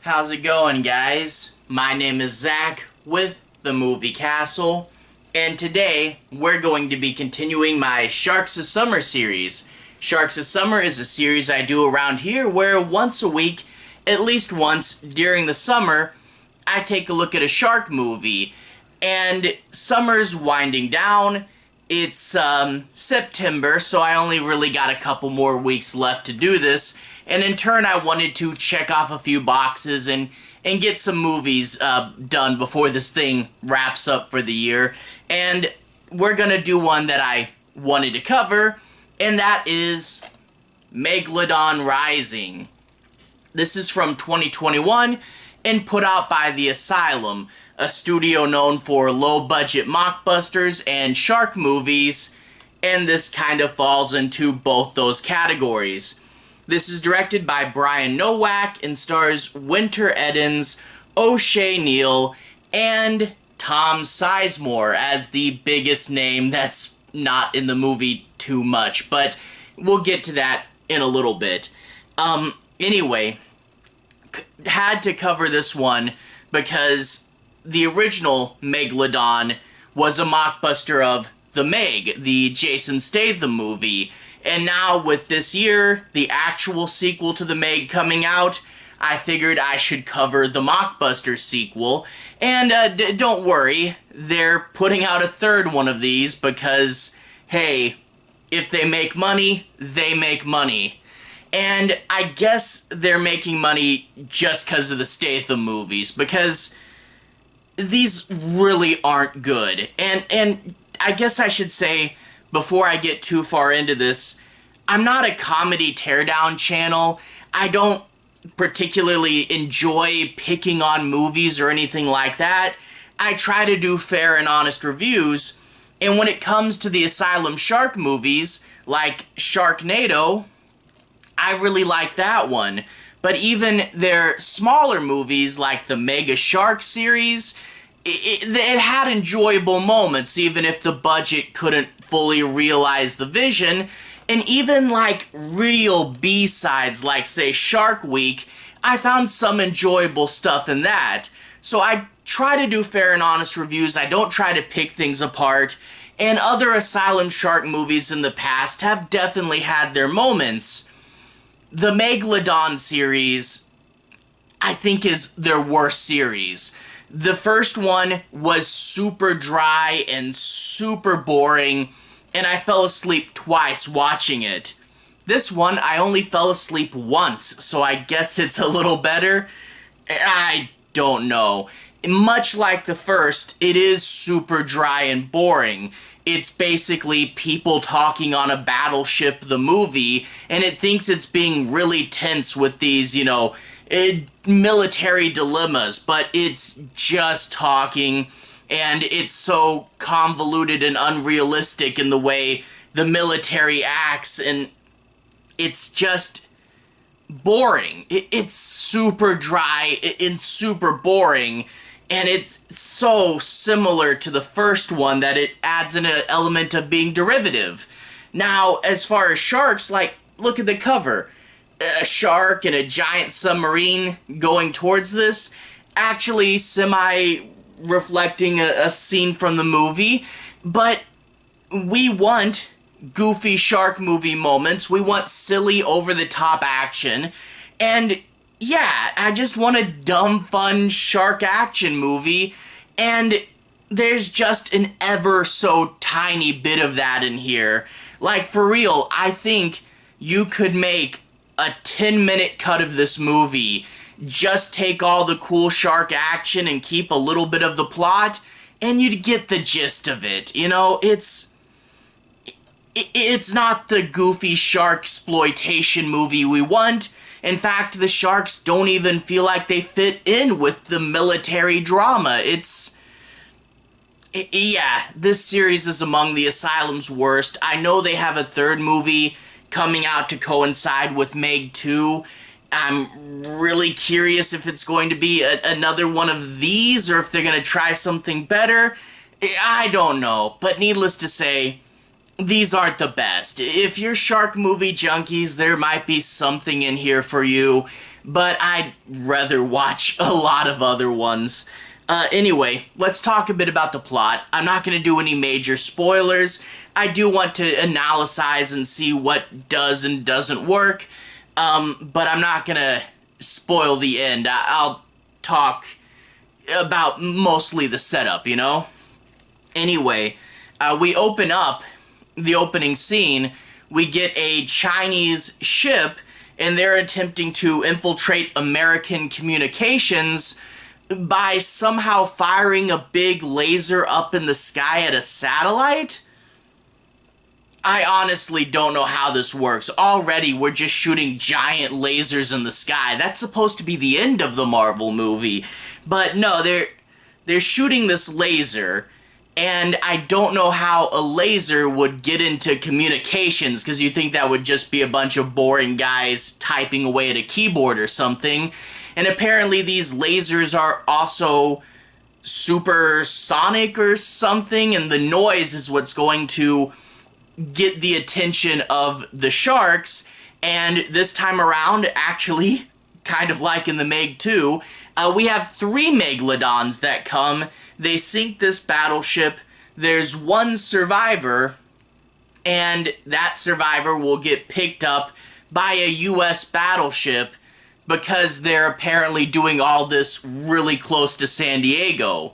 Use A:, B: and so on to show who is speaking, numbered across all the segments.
A: How's it going, guys? My name is Zach with the Movie Castle, and today we're going to be continuing my Sharks of Summer series. Sharks of Summer is a series I do around here where once a week, at least once during the summer, I take a look at a shark movie. And summer's winding down. It's September, so I only really got a couple more weeks left to do this. And in turn, I wanted to check off a few boxes and get some movies done before this thing wraps up for the year. And we're gonna do one that I wanted to cover, and that is Megalodon Rising. This is from 2021 and put out by the Asylum, a studio known for low-budget mockbusters and shark movies, and this kind of falls into both those categories. This is directed by Brian Nowak and stars Wynter Eddins, O'Shea Neal, and Tom Sizemore as the biggest name that's not in the movie too much, but we'll get to that in a little bit. Anyway, had to cover this one because the original Megalodon was a mockbuster of The Meg, the Jason Statham movie. And now with this year, the actual sequel to The Meg coming out, I figured I should cover the mockbuster sequel. And don't worry, they're putting out a third one of these because, hey, if they make money, they make money. And I guess they're making money just because of the Statham movies, because these really aren't good. And I guess I should say, before I get too far into this, I'm not a comedy teardown channel. I don't particularly enjoy picking on movies or anything like that. I try to do fair and honest reviews, and when it comes to the Asylum shark movies, like Sharknado, I really like that one. But even their smaller movies, like the Mega Shark series, it had enjoyable moments, even if the budget couldn't fully realize the vision. And even like real B-sides, like say Shark Week, I found some enjoyable stuff in that. So I try to do fair and honest reviews. I don't try to pick things apart. And other Asylum shark movies in the past have definitely had their moments. The Megalodon series, I think, is their worst series. The first one was super dry and super boring, and I fell asleep twice watching it. This one, I only fell asleep once, so I guess it's a little better. I don't know. Much like the first, it is super dry and boring. It's basically people talking on a battleship, the movie, and it thinks it's being really tense with these, military dilemmas, but it's just talking, and it's so convoluted and unrealistic in the way the military acts, and it's just boring. It's super dry and super boring, and it's so similar to the first one that it adds an element of being derivative. Now, as far as sharks, look at the cover. A shark and a giant submarine going towards this, actually semi-reflecting a scene from the movie, but we want goofy shark movie moments, we want silly over-the-top action, and yeah, I just want a dumb, fun shark action movie, and there's just an ever so tiny bit of that in here. Like, for real, I think you could make a 10-minute cut of this movie, just take all the cool shark action and keep a little bit of the plot, and you'd get the gist of it. It's not the goofy shark exploitation movie we want. In fact, the sharks don't even feel like they fit in with the military drama. Yeah, this series is among the Asylum's worst. I know they have a third movie coming out to coincide with Meg 2. I'm really curious if it's going to be another one of these, or if they're going to try something better. I don't know, but needless to say, these aren't the best. If you're shark movie junkies, there might be something in here for you, but I'd rather watch a lot of other ones. Anyway, let's talk a bit about the plot. I'm not going to do any major spoilers. I do want to analyze and see what does and doesn't work, but I'm not going to spoil the end. I'll talk about mostly the setup, you know? Anyway, we open up the opening scene. We get a Chinese ship, and they're attempting to infiltrate American communications by somehow firing a big laser up in the sky at a satellite? I honestly don't know how this works. Already, we're just shooting giant lasers in the sky. That's supposed to be the end of the Marvel movie. But no, they're shooting this laser, and I don't know how a laser would get into communications, because you think that would just be a bunch of boring guys typing away at a keyboard or something. And apparently these lasers are also supersonic or something, and the noise is what's going to get the attention of the sharks. And this time around, actually, kind of like in the Meg 2, we have 3 Megalodons that come. They sink this battleship. There's one survivor, and that survivor will get picked up by a U.S. battleship because they're apparently doing all this really close to San Diego.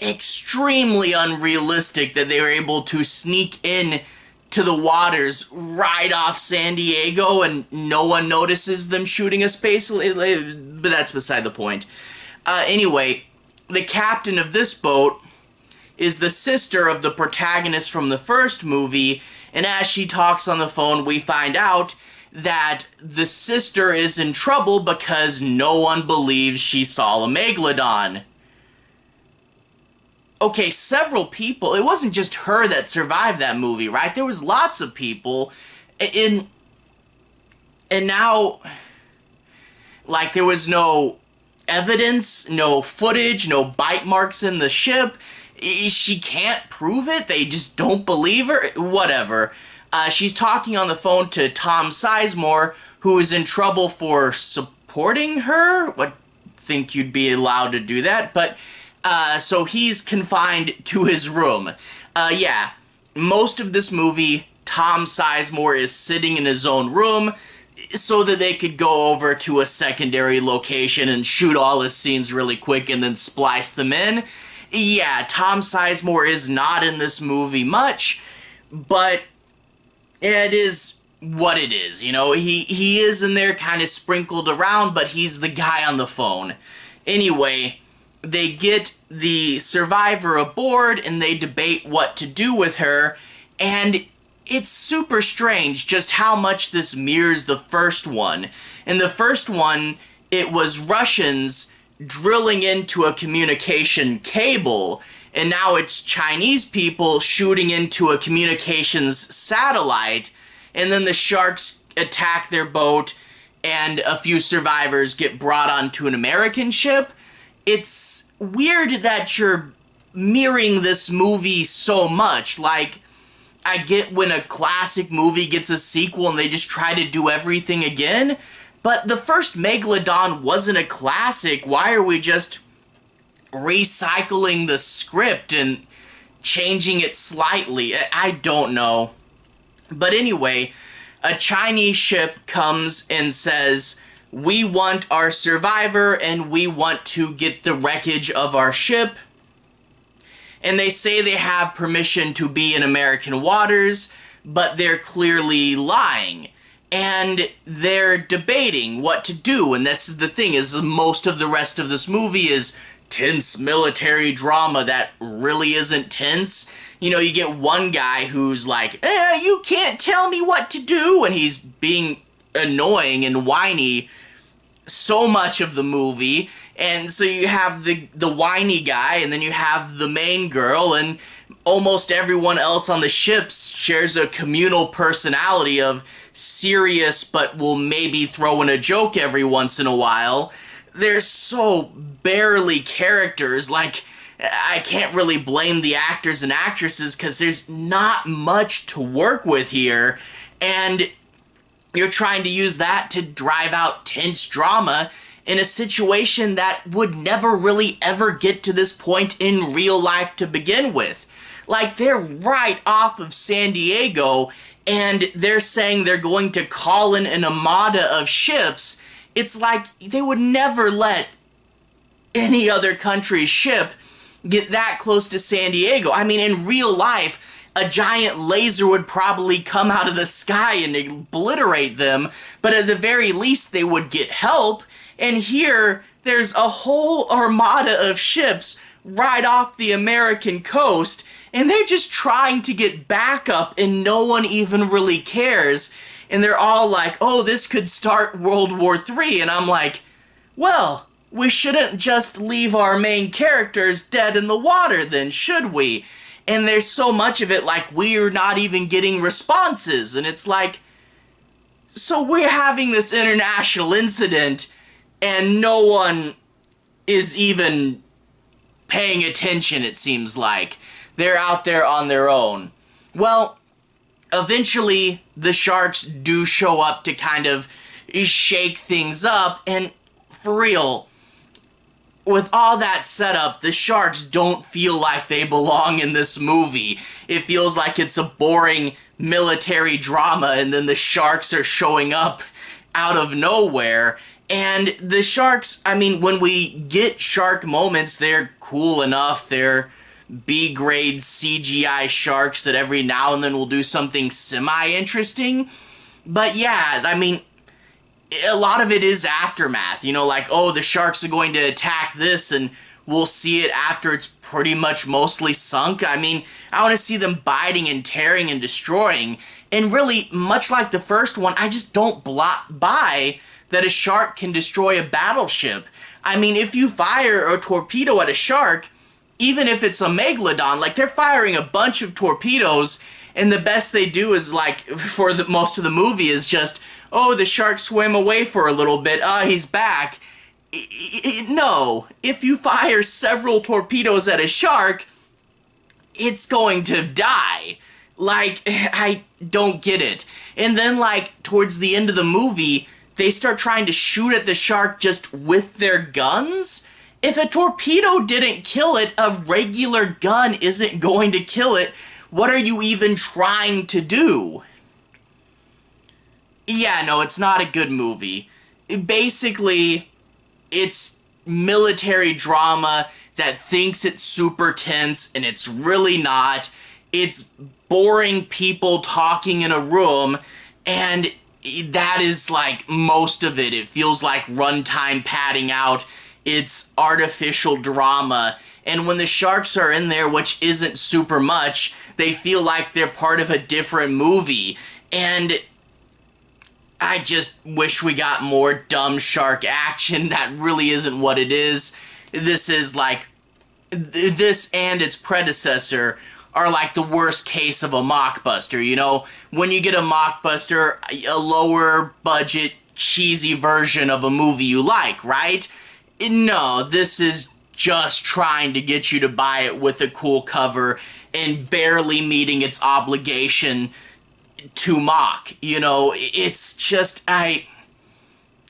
A: Extremely unrealistic that they were able to sneak in to the waters right off San Diego and no one notices them shooting a space, but that's beside the point. Anyway, the captain of this boat is the sister of the protagonist from the first movie, and as she talks on the phone, we find out that the sister is in trouble because no one believes she saw a Megalodon. Okay, several people, it wasn't just her that survived that movie, right? There was lots of people, and now, like, there was no evidence, no footage, no bite marks in the ship. She can't prove it, they just don't believe her, whatever. She's talking on the phone to Tom Sizemore, who is in trouble for supporting her. I think you'd be allowed to do that, but so he's confined to his room. Yeah, most of this movie, Tom Sizemore is sitting in his own room so that they could go over to a secondary location and shoot all his scenes really quick and then splice them in. Yeah, Tom Sizemore is not in this movie much, but it is what it is, you know? He is in there kind of sprinkled around, but he's the guy on the phone. Anyway, they get the survivor aboard and they debate what to do with her, and it's super strange just how much this mirrors the first one. In the first one, it was Russians drilling into a communication cable, and now it's Chinese people shooting into a communications satellite, and then the sharks attack their boat, and a few survivors get brought onto an American ship. It's weird that you're mirroring this movie so much. Like, I get when a classic movie gets a sequel and they just try to do everything again, but the first Megalodon wasn't a classic. Why are we just recycling the script and changing it slightly? I don't know. But anyway, a Chinese ship comes and says, we want our survivor and we want to get the wreckage of our ship. And they say they have permission to be in American waters, but they're clearly lying. And they're debating what to do, and this is the thing, is most of the rest of this movie is tense military drama that really isn't tense. You know, you get one guy who's like, you can't tell me what to do, and he's being annoying and whiny so much of the movie. And so you have the whiny guy, and then you have the main girl, and almost everyone else on the ship shares a communal personality of serious but will maybe throw in a joke every once in a while. They're so barely characters. Like, I can't really blame the actors and actresses because there's not much to work with here, and you're trying to use that to drive out tense drama in a situation that would never really ever get to this point in real life to begin with. Like, they're right off of San Diego, and they're saying they're going to call in an armada of ships. It's like they would never let any other country's ship get that close to San Diego. I mean, in real life, a giant laser would probably come out of the sky and obliterate them, but at the very least they would get help. And here, there's a whole armada of ships right off the American coast, and they're just trying to get backup, and no one even really cares. And they're all like, oh, this could start World War III. And I'm like, well, we shouldn't just leave our main characters dead in the water then, should we? And there's so much of it like we're not even getting responses. And it's like, so we're having this international incident and no one is even paying attention, it seems like. They're out there on their own. Well, eventually the sharks do show up to kind of shake things up, and for real, with all that setup, the sharks don't feel like they belong in this movie. It feels like it's a boring military drama, and then the sharks are showing up out of nowhere. And the sharks, I mean, when we get shark moments, they're cool enough. They're B-grade CGI sharks that every now and then will do something semi-interesting. But yeah, I mean, a lot of it is aftermath. You know, like, oh, the sharks are going to attack this, and we'll see it after it's pretty much mostly sunk. I mean, I want to see them biting and tearing and destroying. And really, much like the first one, I just don't buy that a shark can destroy a battleship. I mean, if you fire a torpedo at a shark, even if it's a Megalodon, like, they're firing a bunch of torpedoes, and the best they do is, like, for the most of the movie is just, oh, the shark swam away for a little bit, he's back. No, if you fire several torpedoes at a shark, it's going to die. Like, I don't get it. And then, like, towards the end of the movie, they start trying to shoot at the shark just with their guns? If a torpedo didn't kill it, a regular gun isn't going to kill it. What are you even trying to do? Yeah, no, it's not a good movie. Basically, it's military drama that thinks it's super tense, and it's really not. It's boring people talking in a room, and that is, like, most of it. It feels like runtime padding out. It's artificial drama. And when the sharks are in there, which isn't super much, they feel like they're part of a different movie. And I just wish we got more dumb shark action. That really isn't what it is. This is like, this and its predecessor are like the worst case of a mockbuster, you know? When you get a mockbuster, a lower budget, cheesy version of a movie you like, right? No, this is just trying to get you to buy it with a cool cover and barely meeting its obligation to mock. You know, it's just,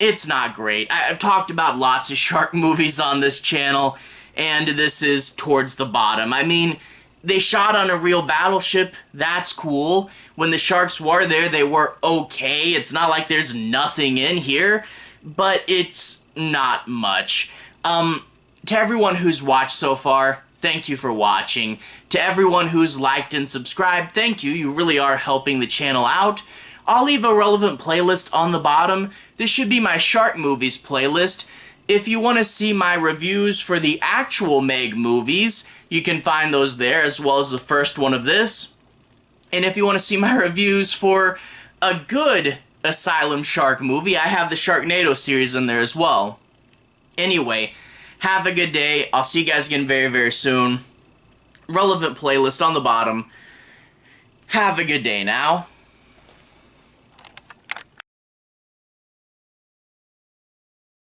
A: it's not great. I've talked about lots of shark movies on this channel, and this is towards the bottom. I mean, they shot on a real battleship. That's cool. When the sharks were there, they were okay. It's not like there's nothing in here, but it's not much. To everyone who's watched so far, thank you for watching. To everyone who's liked and subscribed, thank you. You really are helping the channel out. I'll leave a relevant playlist on the bottom. This should be my shark movies playlist. If you want to see my reviews for the actual Meg movies, you can find those there, as well as the first one of this. And if you want to see my reviews for a good Asylum shark movie, I have the Sharknado series in there as well. Anyway, have a good day. I'll see you guys again very, very soon. Relevant playlist on the bottom. Have a good day now.